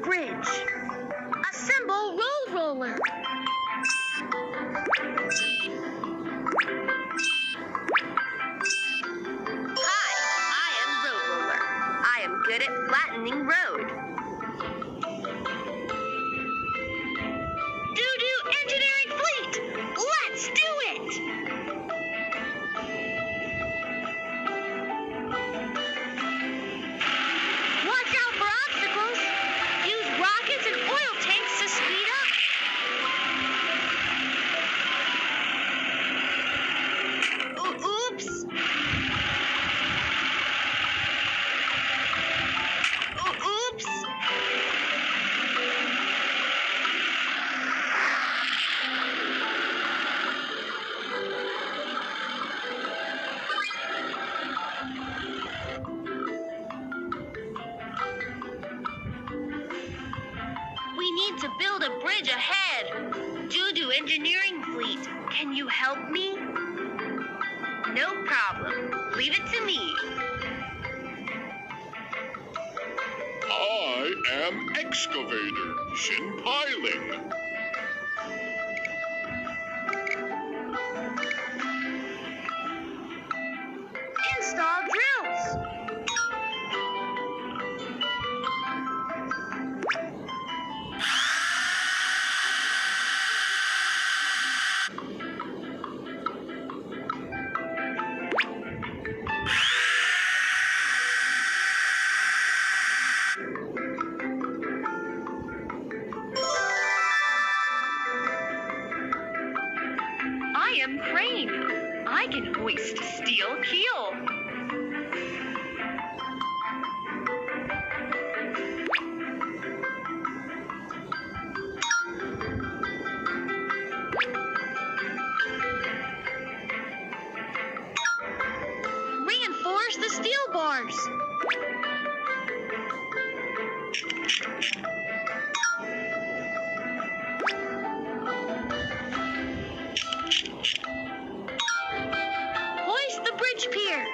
bridge. Assemble road roller. Hi, I am Road Roller. I am good at flattening road. Doo-Doo Engineering Fleet, let's do it! Watch out for obstacles. Use rockets and oil tanks to speed up. Oops. Oops. We need to build a bridge ahead. Doo-Doo Engineering Fleet, can you help me? No problem. Leave it to me. I am Excavator Shin Piling. Install drills. I am Crane. I can hoist steel keel. Reinforce the steel bars. Hoist the bridge pier.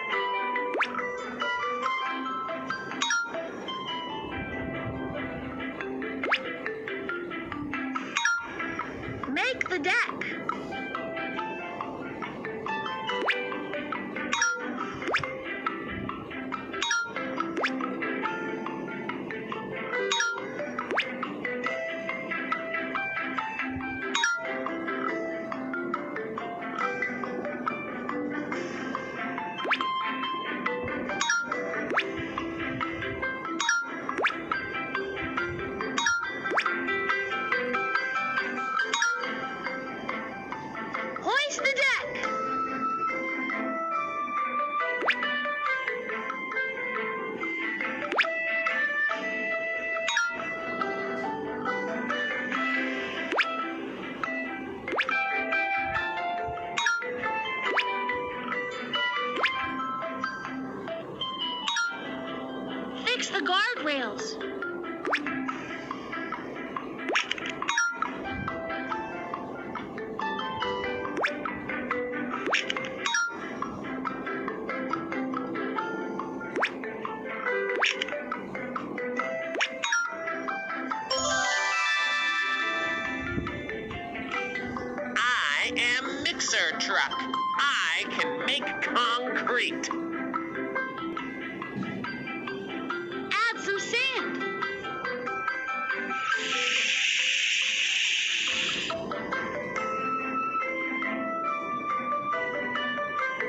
Make the deck. Hoist the deck. Fix the guardrails. I am Mixer Truck. I can make concrete. Add some sand.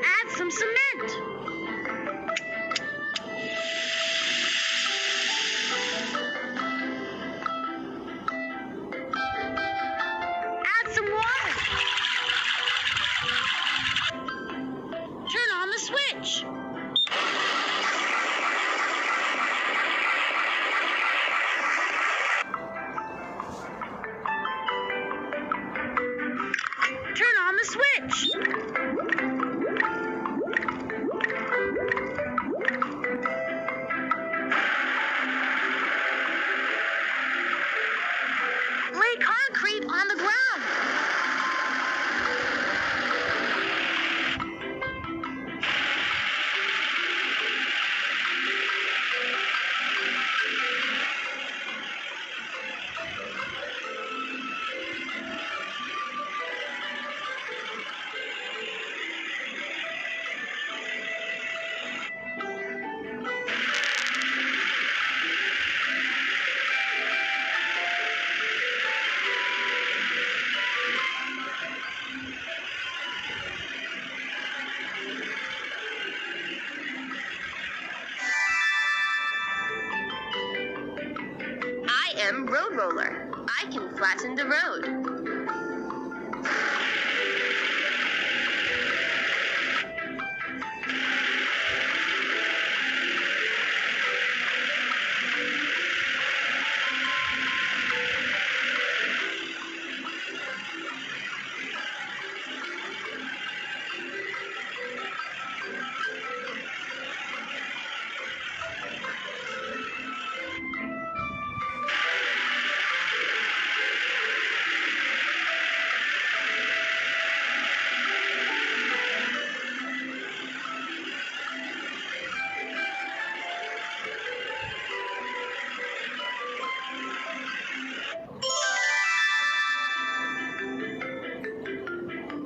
Add some cement. Add some water. Turn on the switch. Turn on the switch. Lay concrete on the ground. am Road Roller. I can flatten the road.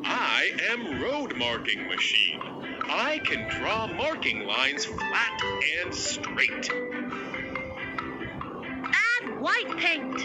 I am Road Marking Machine. I can draw marking lines flat and straight. Add white paint.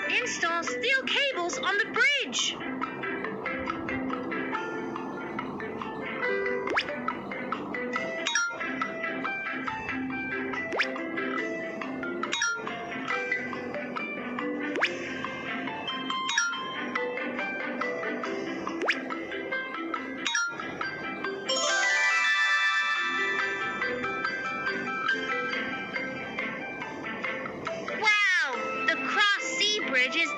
Install steel cables on the bridge. Wow, the Cross Sea Bridge is